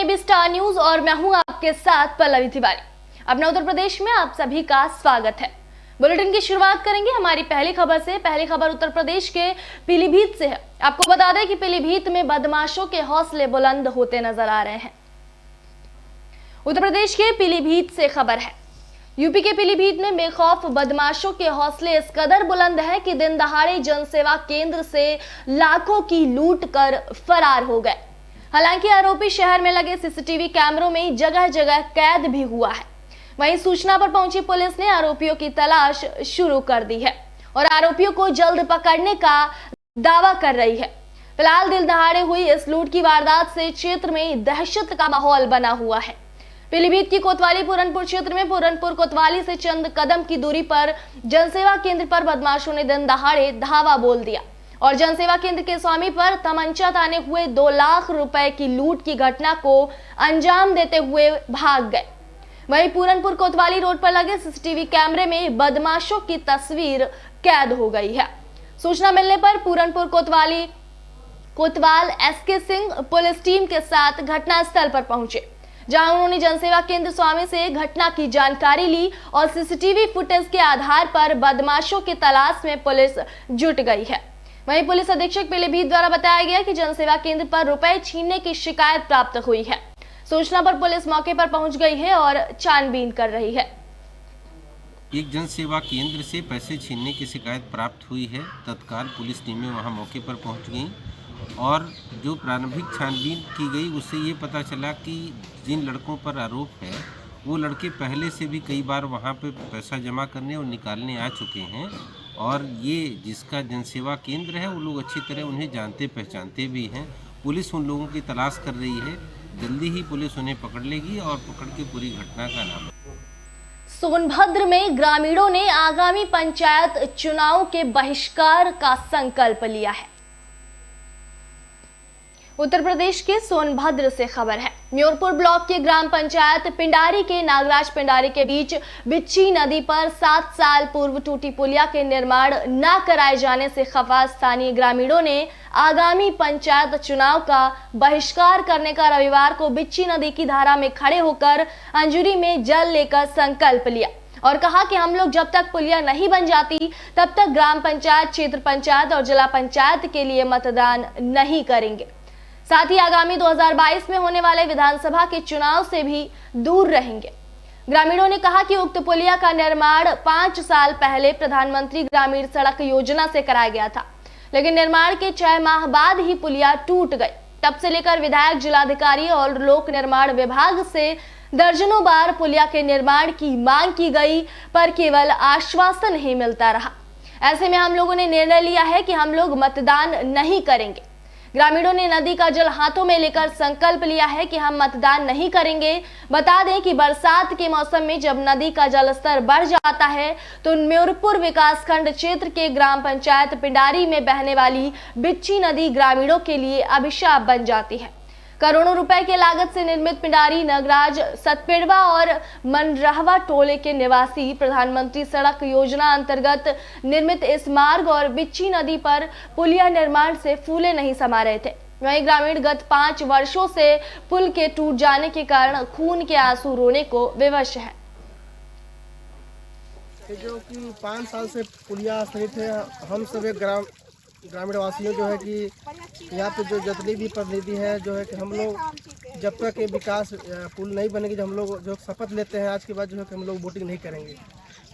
AB star news और मैं हूं आपके साथ पल्लवी तिवारी। अपना उत्तर प्रदेश में आप सभी का स्वागत है। बुलेटिन की शुरुआत करेंगे हमारी पहली खबर से। पहली खबर उत्तर प्रदेश के पीलीभीत से है। आपको बता दें कि पीलीभीत में बदमाशों के हौसले बुलंद होते नजर आ रहे हैं। उत्तर प्रदेश के पीलीभीत से खबर है। यूपी के पीलीभीत में बेखौफ बदमाशों के हौसले इस कदर बुलंद है कि दिन दहाड़े जनसेवा केंद्र से लाखों की लूट कर फरार हो गए। हालांकि आरोपी शहर में लगे सीसीटीवी कैमरों में जगह जगह कैद भी हुआ है। वहीं सूचना पर पहुंची पुलिस ने आरोपियों की तलाश शुरू कर दी है और आरोपियों को जल्द पकड़ने का दावा कर रही है। फिलहाल दिल दहाड़े हुई इस लूट की वारदात से क्षेत्र में दहशत का माहौल बना हुआ है। पीलीभीत की कोतवाली पूरनपुर क्षेत्र में पूरनपुर कोतवाली से चंद कदम की दूरी पर जनसेवा केंद्र पर बदमाशों ने दिन दहाड़े धावा बोल दिया और जनसेवा केंद्र के स्वामी पर तमंचा ताने हुए 2 लाख रुपए की लूट की घटना को अंजाम देते हुए भाग गए। वहीं पूरनपुर कोतवाली रोड पर लगे सीसीटीवी कैमरे में बदमाशों की तस्वीर कैद हो गई है। सूचना मिलने पर पूरनपुर कोतवाल एसके सिंह पुलिस टीम के साथ घटनास्थल पर पहुंचे, जहां उन्होंने जनसेवा केंद्र स्वामी से घटना की जानकारी ली और सीसीटीवी फुटेज के आधार पर बदमाशों की तलाश में पुलिस जुट गई है। वहीं पुलिस अधीक्षक पीलीभीत द्वारा बताया गया कि जनसेवा केंद्र पर रुपए छीनने की शिकायत प्राप्त हुई है। सूचना पर पुलिस मौके पर पहुंच गई है और छानबीन कर रही है। एक जनसेवा केंद्र से पैसे छीनने की शिकायत प्राप्त हुई है। तत्काल पुलिस टीमें वहां मौके पर पहुंच गईं और जो प्रारंभिक छानबीन की गई उससे ये पता चला कि जिन लड़कों पर आरोप है वो लड़के पहले से भी कई बार वहाँ पे पैसा जमा करने और निकालने आ चुके हैं और ये जिसका जनसेवा केंद्र है वो लोग अच्छी तरह उन्हें जानते पहचानते भी हैं। पुलिस उन लोगों की तलाश कर रही है। जल्दी ही पुलिस उन्हें पकड़ लेगी और पकड़ के पूरी घटना का नाम। सोनभद्र में ग्रामीणों ने आगामी पंचायत चुनाव के बहिष्कार का संकल्प लिया है। उत्तर प्रदेश के सोनभद्र से खबर है। म्योरपुर ब्लॉक के ग्राम पंचायत पिंडारी के नागराज पिंडारी के बीच बिच्छी नदी पर 7 साल पूर्व टूटी पुलिया के निर्माण न कराए जाने से खफा स्थानीय ग्रामीणों ने आगामी पंचायत चुनाव का बहिष्कार करने का रविवार को बिच्छी नदी की धारा में खड़े होकर अंजुरी में जल लेकर संकल्प लिया और कहा कि हम लोग जब तक पुलिया नहीं बन जाती तब तक ग्राम पंचायत, क्षेत्र पंचायत और जिला पंचायत के लिए मतदान नहीं करेंगे। साथ ही आगामी 2022 में होने वाले विधानसभा के चुनाव से भी दूर रहेंगे। ग्रामीणों ने कहा कि उक्त पुलिया का निर्माण 5 साल पहले प्रधानमंत्री ग्रामीण सड़क योजना से कराया गया था, लेकिन निर्माण के 6 माह बाद ही पुलिया टूट गई। तब से लेकर विधायक, जिलाधिकारी और लोक निर्माण विभाग से दर्जनों बार पुलिया के निर्माण की मांग की गई, पर केवल आश्वासन ही मिलता रहा। ऐसे में हम लोगों ने निर्णय लिया है कि हम लोग मतदान नहीं करेंगे। ग्रामीणों ने नदी का जल हाथों में लेकर संकल्प लिया है कि हम मतदान नहीं करेंगे। बता दें कि बरसात के मौसम में जब नदी का जलस्तर बढ़ जाता है तो म्योरपुर विकासखंड क्षेत्र के ग्राम पंचायत पिंडारी में बहने वाली बिच्छी नदी ग्रामीणों के लिए अभिशाप बन जाती है। करोड़ों रुपए की लागत से निर्मित पिंडारी, नगराज, सतपेड़वा और मनरहवा टोले के निवासी प्रधानमंत्री सड़क योजना अंतर्गत निर्मित इस मार्ग और बिच्छी नदी पर पुलिया निर्माण से फूले नहीं समा रहे थे। वहीं ग्रामीण गत 5 वर्षों से पुल के टूट जाने के कारण खून के आंसू रोने को विवश है। जो कि 5 साल से पुलिया स्थित है, हम सभी ग्रामीण वासियों जो है कि यहाँ पे जो जितनी भी प्रतिनिधि है जो है कि हम लोग जब तक ये विकास पुल नहीं बनेगी, जो हम लोग जो शपथ लेते हैं आज के बाद जो है कि हम लोग वोटिंग नहीं करेंगे।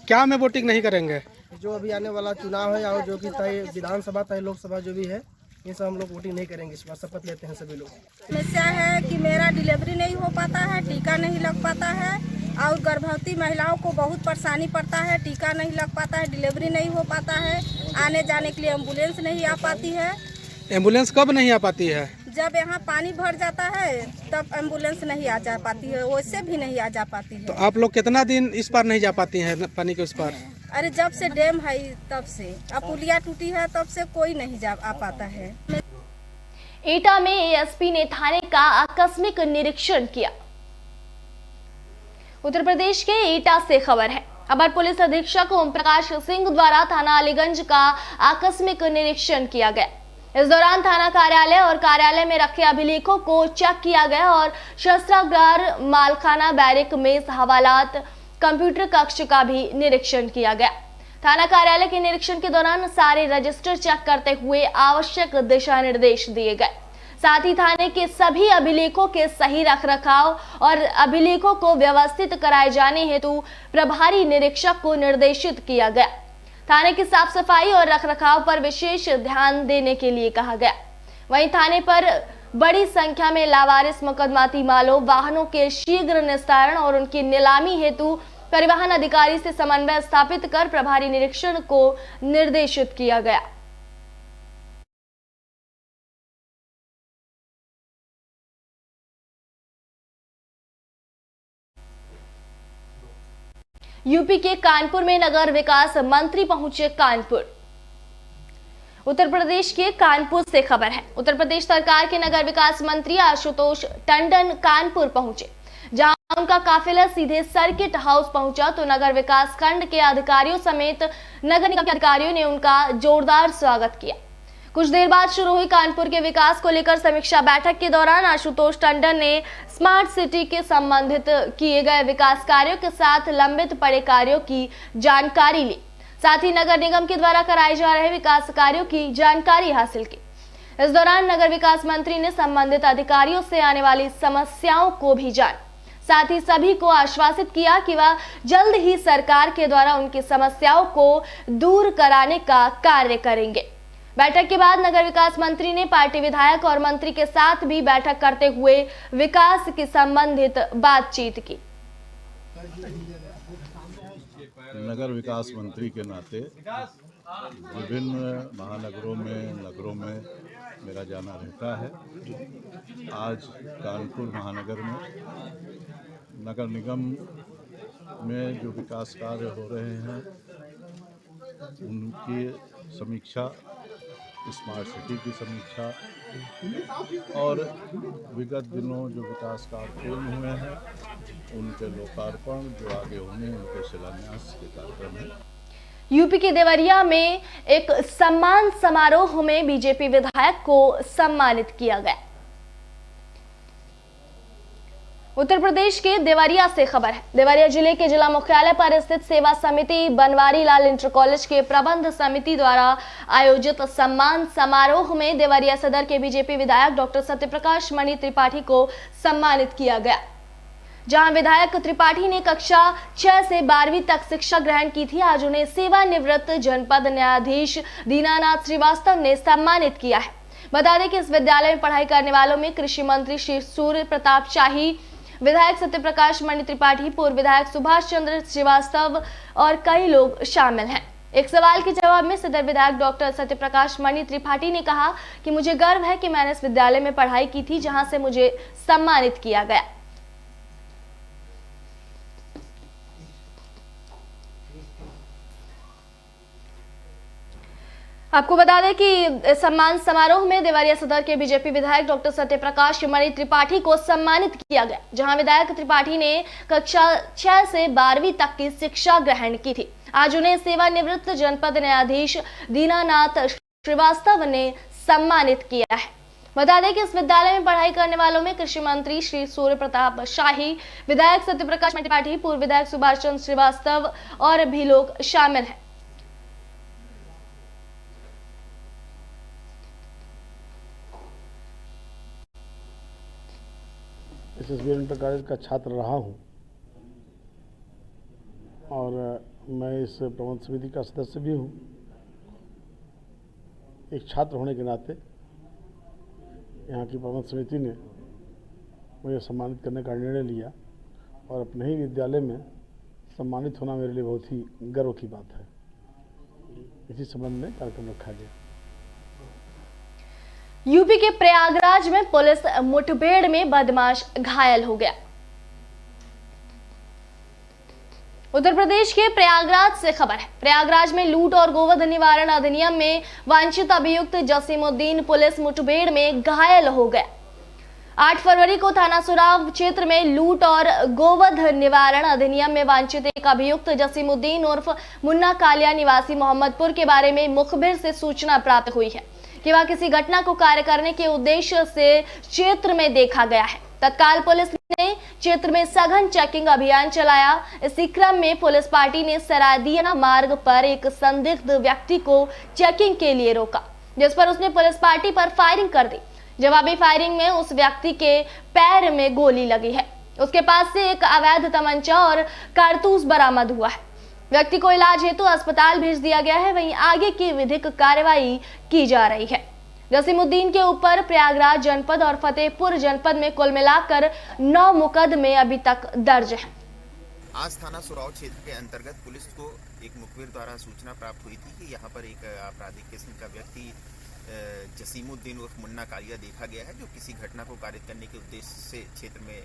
क्या में वोटिंग नहीं करेंगे? जो अभी आने वाला चुनाव है और जो कि चाहे विधानसभा चाहे लोकसभा जो भी है, ये सब हम लोग वोटिंग नहीं करेंगे। इस बार शपथ लेते हैं सभी लोग। समस्या है कि मेरा डिलीवरी नहीं हो पाता है, टीका नहीं लग पाता है और गर्भवती महिलाओं को बहुत परेशानी पड़ता है। टीका नहीं लग पाता है, डिलीवरी नहीं हो पाता है, आने जाने के लिए एम्बुलेंस नहीं आ पाती है। एम्बुलेंस कब नहीं आ पाती है? जब यहाँ पानी भर जाता है तब एम्बुलेंस नहीं आ जा पाती है, वैसे भी नहीं आ जा पाती है। तो आप लोग कितना दिन इस पार नहीं जा पाती हैं पानी के उस पार? अरे जब से डैम है तब से, अब पुलिया टूटी है तब से कोई नहीं जा आ पाता है। एटा में एएसपी ने थाने का आकस्मिक निरीक्षण किया। उत्तर प्रदेश के एटा से खबर है। अपर पुलिस अधीक्षक ओम प्रकाश सिंह द्वारा थाना अलीगंज का आकस्मिक निरीक्षण किया गया। इस दौरान थाना कार्यालय और कार्यालय में रखे अभिलेखों को चेक किया गया और शस्त्रागार, मालखाना, बैरिक, मेस, हवालात, कंप्यूटर कक्ष का भी निरीक्षण किया गया। थाना कार्यालय के निरीक्षण के दौरान सारे रजिस्टर चेक करते हुए आवश्यक दिशा निर्देश दिए गए। साथ ही थाने के सभी अभिलेखों के सही रखरखाव और अभिलेखों को व्यवस्थित कराए जाने हेतु प्रभारी निरीक्षक को निर्देशित किया गया। थाने की साफ सफाई और रखरखाव पर विशेष ध्यान देने के लिए कहा गया। वहीं थाने पर बड़ी संख्या में लावारिस मुकदमाती मालों, वाहनों के शीघ्र निस्तारण और उनकी नीलामी हेतु परिवहन अधिकारी से समन्वय स्थापित कर प्रभारी निरीक्षण को निर्देशित किया गया। यूपी के कानपुर में नगर विकास मंत्री पहुंचे कानपुर। उत्तर प्रदेश के कानपुर से खबर है। उत्तर प्रदेश सरकार के नगर विकास मंत्री आशुतोष टंडन कानपुर पहुंचे, जहां उनका काफिला सीधे सर्किट हाउस पहुंचा तो नगर विकास खंड के अधिकारियों समेत नगर निगम के अधिकारियों ने उनका जोरदार स्वागत किया। कुछ देर बाद शुरू हुई कानपुर के विकास को लेकर समीक्षा बैठक के दौरान आशुतोष टंडन ने स्मार्ट सिटी के संबंधित किए गए विकास कार्यों के साथ लंबित पड़े कार्यों की जानकारी ली। साथ ही नगर निगम के द्वारा कराए जा रहे विकास कार्यों की जानकारी हासिल की। इस दौरान नगर विकास मंत्री ने संबंधित अधिकारियों से आने वाली समस्याओं को भी जाना, साथ ही सभी को आश्वासित किया कि वह जल्द ही सरकार के द्वारा उनकी समस्याओं को दूर कराने का कार्य करेंगे। बैठक के बाद नगर विकास मंत्री ने पार्टी विधायक और मंत्री के साथ भी बैठक करते हुए विकास की संबंधित बातचीत की। नगर विकास मंत्री के नाते विभिन्न महानगरों में, नगरों में मेरा जाना रहता है। आज कानपुर महानगर में नगर निगम में जो विकास कार्य हो रहे हैं उनकी समीक्षा, स्मार्ट सिटी की समीक्षा और विगत दिनों जो विकास कार्य पूर्ण हुए हैं उनके लोकार्पण, जो आगे होंगे उनके शिलान्यास के कार्यक्रम है। यूपी के देवरिया में एक सम्मान समारोह में बीजेपी विधायक को सम्मानित किया गया। उत्तर प्रदेश के देवरिया से खबर है। देवरिया जिले के जिला मुख्यालय पर स्थित सेवा समिति बनवारी लाल इंटर कॉलेज के प्रबंध समिति द्वारा आयोजित सम्मान समारोह में देवरिया सदर के बीजेपी विधायक डॉक्टर सत्यप्रकाश मणि त्रिपाठी को सम्मानित किया गया, जहां विधायक त्रिपाठी ने कक्षा 6 से 12वीं तक शिक्षा ग्रहण की थी। आज उन्हें सेवानिवृत्त जनपद न्यायाधीश दीनानाथ श्रीवास्तव ने सम्मानित किया है। बता दें कि इस विद्यालय में पढ़ाई करने वालों में कृषि मंत्री श्री सूर्य प्रताप शाही, विधायक सत्यप्रकाश मणि त्रिपाठी, पूर्व विधायक सुभाष चंद्र श्रीवास्तव और कई लोग शामिल हैं। एक सवाल के जवाब में सदर विधायक डॉक्टर सत्यप्रकाश मणि त्रिपाठी ने कहा कि मुझे गर्व है कि मैंने इस विद्यालय में पढ़ाई की थी जहां से मुझे सम्मानित किया गया। आपको बता दें कि सम्मान समारोह में देवरिया सदर के बीजेपी विधायक डॉक्टर सत्यप्रकाश मणि त्रिपाठी को सम्मानित किया गया, जहां विधायक त्रिपाठी ने कक्षा 6 से 12वीं तक की शिक्षा ग्रहण की थी। आज उन्हें सेवानिवृत्त जनपद न्यायाधीश दीनानाथ श्रीवास्तव ने सम्मानित किया है। बता दें कि इस विद्यालय में पढ़ाई करने वालों में कृषि मंत्री श्री सूर्य प्रताप शाही, विधायक सत्यप्रकाश मणि त्रिपाठी, पूर्व विधायक सुभाष चंद्र श्रीवास्तव और भी लोग शामिल हैं। SSB इंटर कॉलेज का छात्र रहा हूं और मैं इस प्रबंध समिति का सदस्य भी हूं। एक छात्र होने के नाते यहाँ की प्रबंध समिति ने मुझे सम्मानित करने का निर्णय लिया और अपने ही विद्यालय में सम्मानित होना मेरे लिए बहुत ही गर्व की बात है। इसी संबंध में कार्यक्रम रखा गया। यूपी के प्रयागराज में पुलिस मुठभेड़ में बदमाश घायल हो गया। उत्तर प्रदेश के प्रयागराज से खबर है। प्रयागराज में लूट और गोवध निवारण अधिनियम में वांछित अभियुक्त जसीमुद्दीन पुलिस मुठभेड़ में घायल हो गया। 8 फरवरी को थाना सुराव क्षेत्र में लूट और गोवध निवारण अधिनियम में वांछित एक अभियुक्त जसीमुद्दीन उर्फ मुन्ना कालिया निवासी मोहम्मदपुर के बारे में मुखबिर से सूचना प्राप्त हुई है कि वह किसी घटना को कार्य करने के उद्देश्य से क्षेत्र में देखा गया है। तत्काल पुलिस ने क्षेत्र में सघन चेकिंग अभियान चलाया। इसी क्रम में पुलिस पार्टी ने सरायदिया मार्ग पर एक संदिग्ध व्यक्ति को चेकिंग के लिए रोका, जिस पर उसने पुलिस पार्टी पर फायरिंग कर दी। जवाबी फायरिंग में उस व्यक्ति के पैर में गोली लगी है। उसके पास से एक अवैध तमंचा और कारतूस बरामद हुआ है। व्यक्ति को इलाज हेतु अस्पताल भेज दिया गया है। वहीं आगे की विधिक कार्रवाई की जा रही है। जसीमुद्दीन के ऊपर प्रयागराज जनपद और फतेहपुर जनपद में कुल मिलाकर 9 मुकदमे अभी तक दर्ज हैं। आज थाना सुराव क्षेत्र के अंतर्गत पुलिस को एक मुखबिर द्वारा सूचना प्राप्त हुई थी कि यहाँ पर एक आपराधिक किस्म का व्यक्ति जसीमुद्दीन उर्फ मुन्ना कालिया देखा गया है, जो किसी घटना को कारित करने के उद्देश्य से क्षेत्र में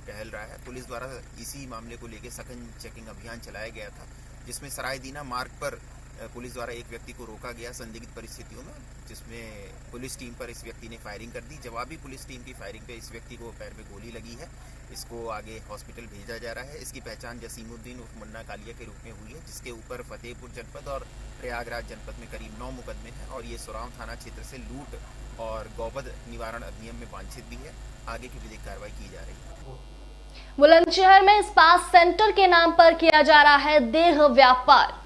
टहल रहा है। पुलिस द्वारा इसी मामले को लेकर सघन चेकिंग अभियान चलाया गया था, जिसमें सरायदीना मार्ग पर पुलिस द्वारा एक व्यक्ति को रोका गया संदिग्ध परिस्थितियों में, जिसमें पुलिस टीम पर इस व्यक्ति ने फायरिंग कर दी। जवाबी पुलिस टीम की फायरिंग पे इस व्यक्ति को पैर में गोली लगी है। इसको आगे हॉस्पिटल भेजा जा रहा है। इसकी पहचान जसीमुद्दीन उर्फ मुन्ना कालिया के रूप में हुई है, जिसके ऊपर फतेहपुर जनपद और प्रयागराज जनपद में करीब 9 मुकदमे हैं और ये सुराव थाना क्षेत्र से लूट और गौवध निवारण अधिनियम में वांछित भी है। आगे की विधिक कार्रवाई की जा रही है। बुलंदशहर में स्पा सेंटर के नाम पर किया जा रहा है देह व्यापार।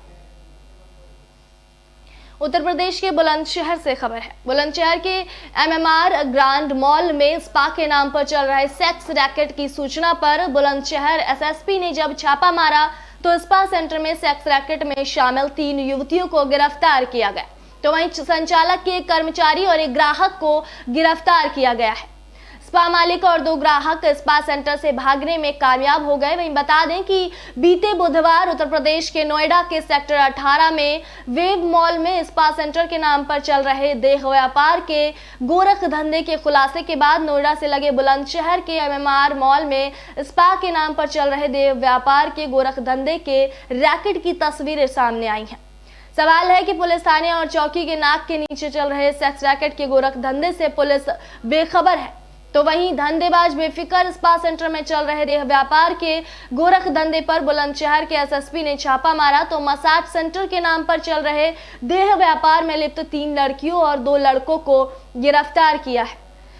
उत्तर प्रदेश के बुलंदशहर से खबर है। बुलंदशहर के MMR ग्रांड मॉल में स्पा के नाम पर चल रहे सेक्स रैकेट की सूचना पर बुलंदशहर SSP ने जब छापा मारा तो स्पा सेंटर में सेक्स रैकेट में शामिल 3 युवतियों को गिरफ्तार किया गया। तो वहीं संचालक के एक कर्मचारी और एक ग्राहक को गिरफ्तार किया गया है। स्पा मालिक और 2 ग्राहक स्पा सेंटर से भागने में कामयाब हो गए। वहीं बता दें कि बीते बुधवार उत्तर प्रदेश के नोएडा के सेक्टर 18 में वेव मॉल में स्पा सेंटर के नाम पर चल रहे देह व्यापार के गोरख धंधे के खुलासे के बाद नोएडा से लगे बुलंदशहर के MMR मॉल में स्पा के नाम पर चल रहे देह व्यापार के गोरख धंधे के रैकेट की तस्वीरें सामने आई हैं। सवाल है कि पुलिस थाने और चौकी के नाक के नीचे चल रहे सेक्स रैकेट के गोरख धंधे से पुलिस बेखबर है, तो वहीं धंधेबाज बेफिक्र स्पा सेंटर में चल रहे देह व्यापार के गोरख धंधे पर बुलंदशहर के SSP ने छापा मारा तो मसाज सेंटर के नाम पर चल रहे देह व्यापार में लिप्त 3 लड़कियों और 2 लड़कों को गिरफ्तार किया है।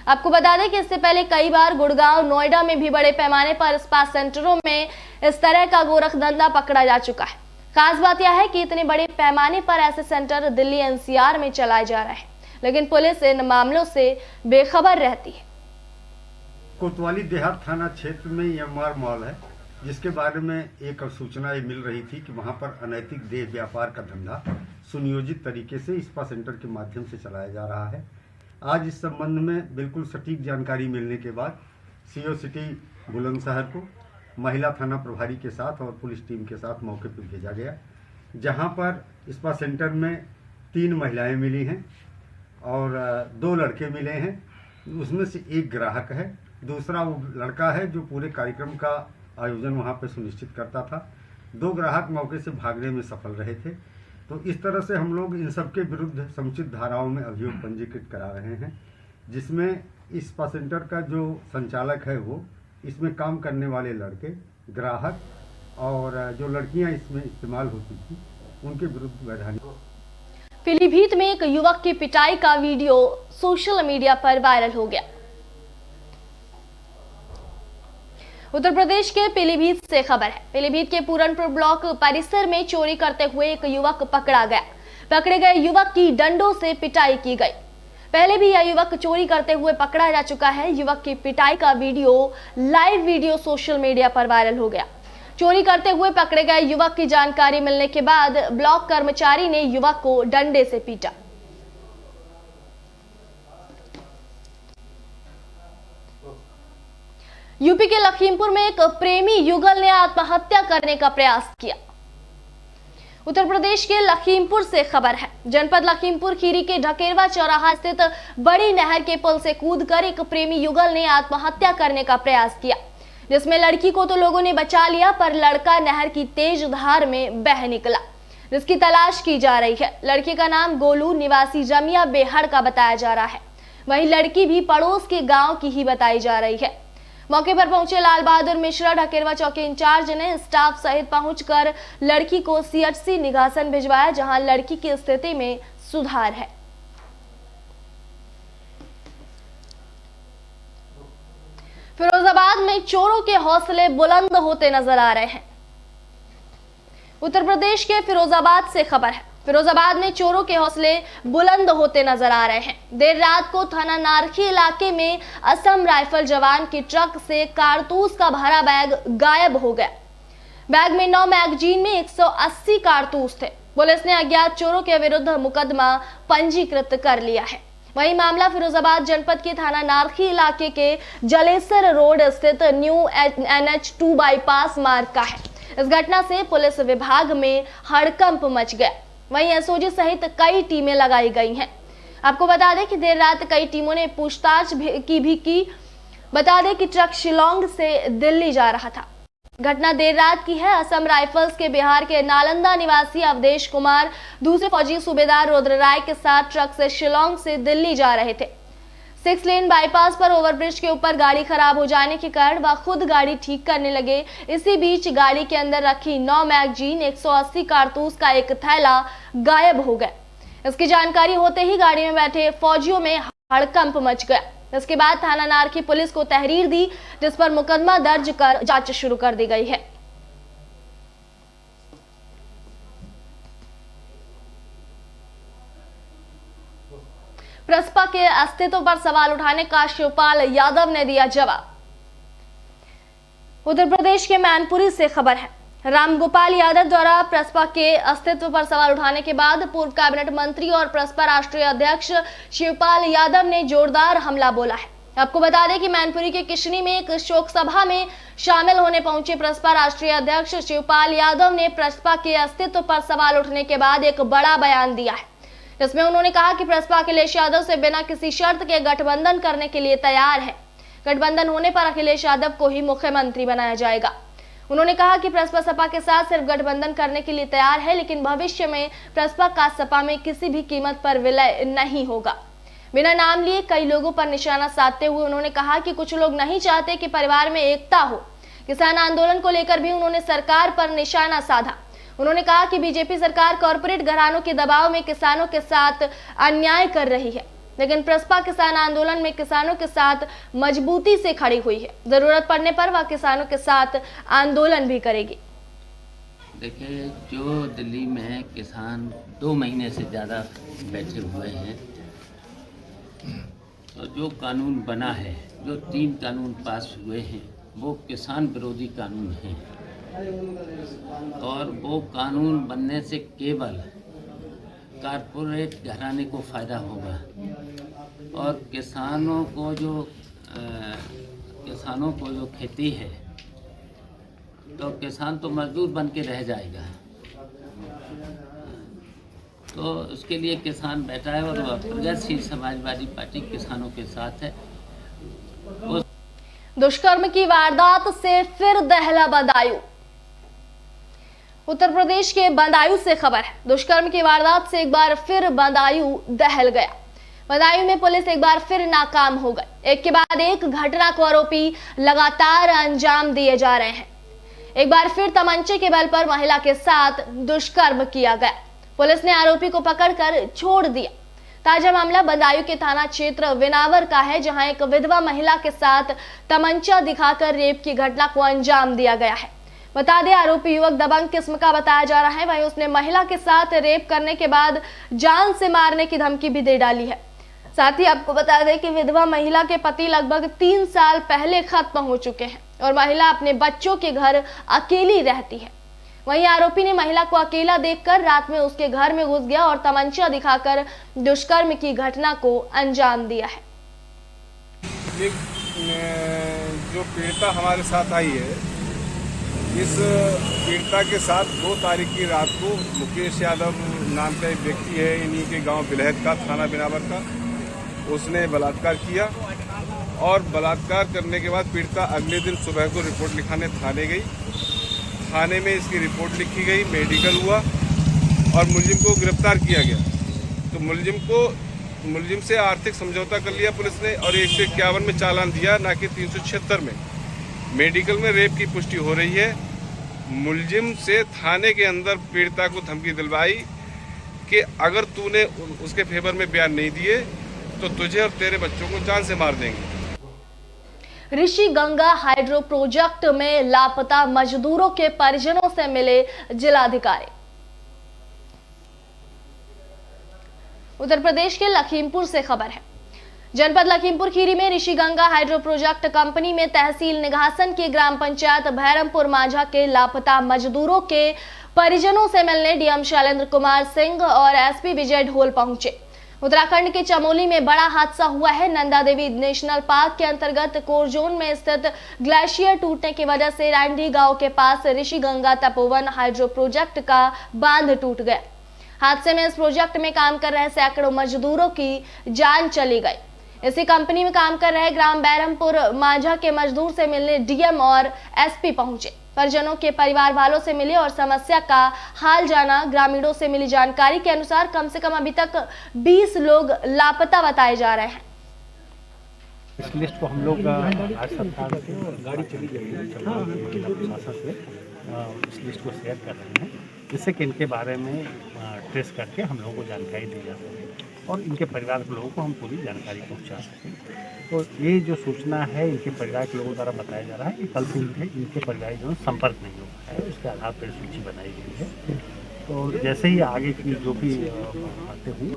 आपको बता दें कि इससे पहले कई बार गुड़गांव, नोएडा में भी बड़े पैमाने पर स्पा सेंटरों में इस तरह का गोरख धंधा पकड़ा जा चुका है। खास बात यह है कि इतने बड़े पैमाने पर ऐसे सेंटर दिल्ली NCR में चलाए जा रहे हैं, लेकिन पुलिस इन मामलों से बेखबर रहती है। कोतवाली देहात थाना क्षेत्र में MMR मॉल है, जिसके बारे में एक सूचना मिल रही थी कि वहां पर अनैतिक देह व्यापार का धंधा सुनियोजित तरीके से स्पा सेंटर के माध्यम से चलाया जा रहा है। आज इस संबंध में बिल्कुल सटीक जानकारी मिलने के बाद CO सिटी बुलंदशहर को महिला थाना प्रभारी के साथ और पुलिस टीम के साथ मौके पर भेजा गया, जहां पर स्पा सेंटर में 3 महिलाएं मिली हैं और 2 लड़के मिले हैं। उसमें से एक ग्राहक है, दूसरा वो लड़का है जो पूरे कार्यक्रम का आयोजन वहां पे सुनिश्चित करता था। 2 ग्राहक मौके से भागने में सफल रहे थे। तो इस तरह से हम लोग इन सब के विरुद्ध समुचित धाराओं में अभियोग पंजीकृत करा रहे हैं, जिसमें इस स्पा सेंटर का जो संचालक है वो, इसमें काम करने वाले लड़के, ग्राहक और जो लड़कियां इसमें इस्तेमाल होती थी, उनके विरुद्ध वैधानिक। पीलीभीत में एक युवक की पिटाई का वीडियो सोशल मीडिया पर वायरल हो गया। उत्तर प्रदेश के पीलीभीत से खबर है। पीलीभीत के पूरनपुर ब्लॉक परिसर में चोरी करते हुए एक युवक पकड़ा गया। पकड़े गए युवक की डंडों से पिटाई की गई। पहले भी यह युवक चोरी करते हुए पकड़ा जा चुका है। युवक की पिटाई का लाइव वीडियो सोशल मीडिया पर वायरल हो गया। चोरी करते हुए पकड़े गए युवक की जानकारी मिलने के बाद ब्लॉक कर्मचारी ने युवक को डंडे से पीटा। यूपी के लखीमपुर में एक प्रेमी युगल ने आत्महत्या करने का प्रयास किया। उत्तर प्रदेश के लखीमपुर से खबर है। जनपद लखीमपुर खीरी के ढकेरवा चौराहा स्थित बड़ी नहर के पुल से कूदकर एक प्रेमी युगल ने आत्महत्या करने का प्रयास किया, जिसमें लड़की को तो लोगों ने बचा लिया, पर लड़का नहर की तेज धार में बह निकला, जिसकी तलाश की जा रही है। लड़के का नाम गोलू निवासी जमिया बेहड़ का बताया जा रहा है। वहीं लड़की भी पड़ोस के गांव की ही बताई जा रही है। मौके पर पहुंचे लाल बहादुर मिश्रा ढकेरवा चौकी इंचार्ज ने स्टाफ सहित पहुंचकर लड़की को CHC निगासन भिजवाया, जहां लड़की की स्थिति में सुधार है। फिरोजाबाद में चोरों के हौसले बुलंद होते नजर आ रहे हैं। उत्तर प्रदेश के फिरोजाबाद से खबर है। फिरोजाबाद में चोरों के हौसले बुलंद होते नजर आ रहे हैं। देर रात को थाना नारखी इलाके में असम राइफल जवान की ट्रक से कारतूस का भरा बैग गायब हो गया। बैग में 9 मैगजीन में 180 कारतूस थे। पुलिस ने अज्ञात चोरों के विरुद्ध मुकदमा पंजीकृत कर लिया है। वहीं मामला फिरोजाबाद जनपद के थाना नारखी इलाके के जलेसर रोड स्थित न्यू NH2 बाईपास मार्ग का है। इस घटना से पुलिस विभाग में हड़कंप मच गया। वहीं एसओजी सहित कई टीमें लगाई गई हैं। आपको बता दें कि देर रात कई टीमों ने पूछताछ की। बता दें कि ट्रक शिलोंग से दिल्ली जा रहा था। घटना देर रात की है। असम राइफल्स के बिहार के नालंदा निवासी अवधेश कुमार दूसरे फौजी सूबेदार रुद्र राय के साथ ट्रक से शिलोंग से दिल्ली जा रहे थे। 6 लेन बाईपास पर ओवरब्रिज के ऊपर गाड़ी खराब हो जाने के कारण वह खुद गाड़ी ठीक करने लगे। इसी बीच गाड़ी के अंदर रखी 9 मैगजीन 180 कारतूस का एक थैला गायब हो गया। इसकी जानकारी होते ही गाड़ी में बैठे फौजियों में हड़कंप मच गया। इसके बाद थाना नारखी पुलिस को तहरीर दी, जिस पर मुकदमा दर्ज कर जांच शुरू कर दी गई है। प्रसपा के अस्तित्व पर सवाल उठाने का शिवपाल यादव ने दिया जवाब। उत्तर प्रदेश के मैनपुरी से खबर है। रामगोपाल यादव द्वारा प्रसपा के अस्तित्व पर सवाल उठाने के बाद पूर्व कैबिनेट मंत्री और प्रसपा राष्ट्रीय अध्यक्ष शिवपाल यादव ने जोरदार हमला बोला है। आपको बता दें कि मैनपुरी के किशनी में एक शोक सभा में शामिल होने पहुंचे प्रसपा राष्ट्रीय अध्यक्ष शिवपाल यादव ने प्रसपा के अस्तित्व पर सवाल उठने के बाद एक बड़ा बयान दिया है, जिसमें उन्होंने कहा कि प्रसपा अखिलेश यादव से बिना किसी शर्त के गठबंधन करने के लिए तैयार है। गठबंधन होने पर अखिलेश यादव को ही मुख्यमंत्री बनाया जाएगा। उन्होंने कहा कि प्रसपा सपा के साथ सिर्फ गठबंधन करने के लिए तैयार है, लेकिन भविष्य में प्रसपा का सपा में किसी भी कीमत पर विलय नहीं होगा। बिना नाम लिए कई लोगों पर निशाना साधते हुए उन्होंने कहा कि कुछ लोग नहीं चाहते कि परिवार में एकता हो। किसान आंदोलन को लेकर भी उन्होंने सरकार पर निशाना साधा। उन्होंने कहा कि बीजेपी सरकार कॉरपोरेट घरानों के दबाव में किसानों के साथ अन्याय कर रही है, लेकिन प्रसपा किसान आंदोलन में किसानों के साथ मजबूती से खड़ी हुई है। जरूरत पड़ने पर वह किसानों के साथ आंदोलन भी करेगी। देखिए, जो दिल्ली में किसान 2 महीने से ज़्यादा बैठे हुए हैं, तो जो कानून बना है, जो 3 कानून पास हुए हैं, वो किसान विरोधी कानून हैं। और वो कानून बनने से केवल कारपोरेट घराने को फ़ायदा होगा और किसानों को जो खेती है, तो किसान तो मजदूर बन के रह जाएगा। तो उसके लिए किसान बैठा है और प्रगतिशील समाजवादी पार्टी किसानों के साथ है। दुष्कर्म की वारदात से फिर दहला बदायूं। उत्तर प्रदेश के बदायूं से खबर है। दुष्कर्म की वारदात से एक बार फिर बदायूं दहल गया। बदायूं में पुलिस एक बार फिर नाकाम हो गई। एक के बाद एक घटना को आरोपी लगातार अंजाम दिए जा रहे हैं। एक बार फिर तमंचे के बल पर महिला के साथ दुष्कर्म किया गया। पुलिस ने आरोपी को पकड़कर छोड़ दिया। ताजा मामला बदायूं के थाना क्षेत्र विनावर का है, जहां एक विधवा महिला के साथ तमंचा दिखाकर रेप की घटना को अंजाम दिया गया है। बता दें, आरोपी युवक दबंग किस्म का बताया जा रहा है। वहीं उसने महिला के साथ रेप करने के बाद जान से मारने की धमकी भी दे डाली है। साथ ही आपको बता दें कि विधवा महिला के पति लगभग 3 साल पहले खत्म हो चुके हैं और महिला अपने बच्चों के घर अकेली रहती है। वहीं आरोपी ने महिला को अकेला देखकर रात में उसके घर में घुस गया और तमंचा दिखाकर दुष्कर्म की घटना को अंजाम दिया है। जो पीड़िता हमारे साथ आई है, इस पीड़िता के साथ 2 तारीख की रात को मुकेश यादव नाम का एक व्यक्ति है, इन्हीं के गांव बिलहद का, थाना बिनावर का, उसने बलात्कार किया और बलात्कार करने के बाद पीड़िता अगले दिन सुबह को रिपोर्ट लिखाने थाने गई। थाने में इसकी रिपोर्ट लिखी गई, मेडिकल हुआ और मुलजिम को गिरफ्तार किया गया। तो मुलजिम से आर्थिक समझौता कर लिया पुलिस ने और 151 में चालान दिया, ना कि 376 में। मेडिकल में रेप की पुष्टि हो रही है। मुलजिम से थाने के अंदर पीड़िता को धमकी दिलवाई कि अगर तूने उसके फेवर में बयान नहीं दिए तो तुझे और तेरे बच्चों को जान से मार देंगे। ऋषि गंगा हाइड्रो प्रोजेक्ट में लापता मजदूरों के परिजनों से मिले जिलाधिकारी। उत्तर प्रदेश के लखीमपुर से खबर है। जनपद लखीमपुर खीरी में Rishi Ganga hydro project company में तहसील निघासन की ग्राम पंचायत भैरमपुर माझा के लापता मजदूरों के परिजनों से मिलने डीएम शैलेंद्र कुमार सिंह और एसपी विजय ढोल पहुंचे। उत्तराखंड के चमोली में बड़ा हादसा हुआ है। नंदा देवी नेशनल पार्क के अंतर्गत कोरजोन में स्थित ग्लेशियर टूटने की वजह से रैंडी गांव के पास ऋषि गंगा तपोवन हाइड्रो प्रोजेक्ट का बांध टूट गया। हादसे में इस प्रोजेक्ट में काम कर रहे सैकड़ों मजदूरों की जान चली गई। इसी कंपनी में काम कर रहे ग्राम बैरमपुर माझा के मजदूर से मिलने डीएम और एसपी पहुंचे। परिजनों के परिवार वालों से मिले और समस्या का हाल जाना। ग्रामीणों से मिली जानकारी के अनुसार कम से कम अभी तक 20 लोग लापता बताए जा रहे हैं। इस लिस्ट को हम लोग राज्य सरकार से और गाड़ी चली जाएगी से इस लिस्ट को शेयर कर रहे हैं, जिससे कि इनके बारे में ट्रेस करके हम लोगों को जानकारी दी जा सके और इनके परिवार के लोगों को हम पूरी जानकारी पहुंचा सकें। तो ये जो सूचना है इनके परिवार के लोगों द्वारा बताया जा रहा है कि कल से इनके परिवार जो संपर्क नहीं हुआ है, उसके आधार पर सूची बनाई गई है। तो जैसे ही आगे की जो भी बातें हुई।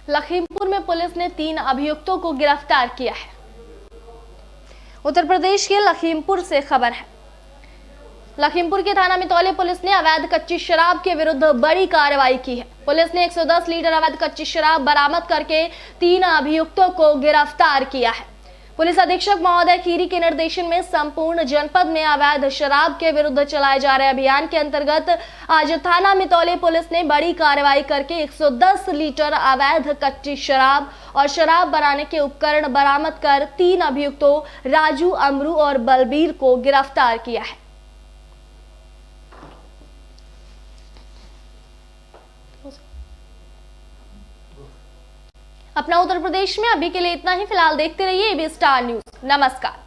लखीमपुर में पुलिस ने 3 अभियुक्तों को गिरफ्तार किया है। उत्तर प्रदेश के लखीमपुर से खबर है। लखीमपुर के थाना मितौली पुलिस ने अवैध कच्ची शराब के विरुद्ध बड़ी कार्रवाई की है। पुलिस ने 110 लीटर अवैध कच्ची शराब बरामद करके 3 अभियुक्तों को गिरफ्तार किया है। पुलिस अधीक्षक महोदय खीरी के निर्देशन में संपूर्ण जनपद में अवैध शराब के विरुद्ध चलाए जा रहे अभियान के अंतर्गत आज थाना मितौली पुलिस ने बड़ी कार्रवाई करके 110 लीटर अवैध कच्ची शराब और शराब बनाने के उपकरण बरामद कर 3 अभियुक्तों राजू, अमरू और बलबीर को गिरफ्तार किया है। अपना उत्तर प्रदेश में अभी के लिए इतना ही। फिलहाल देखते रहिए एबी स्टार न्यूज। नमस्कार।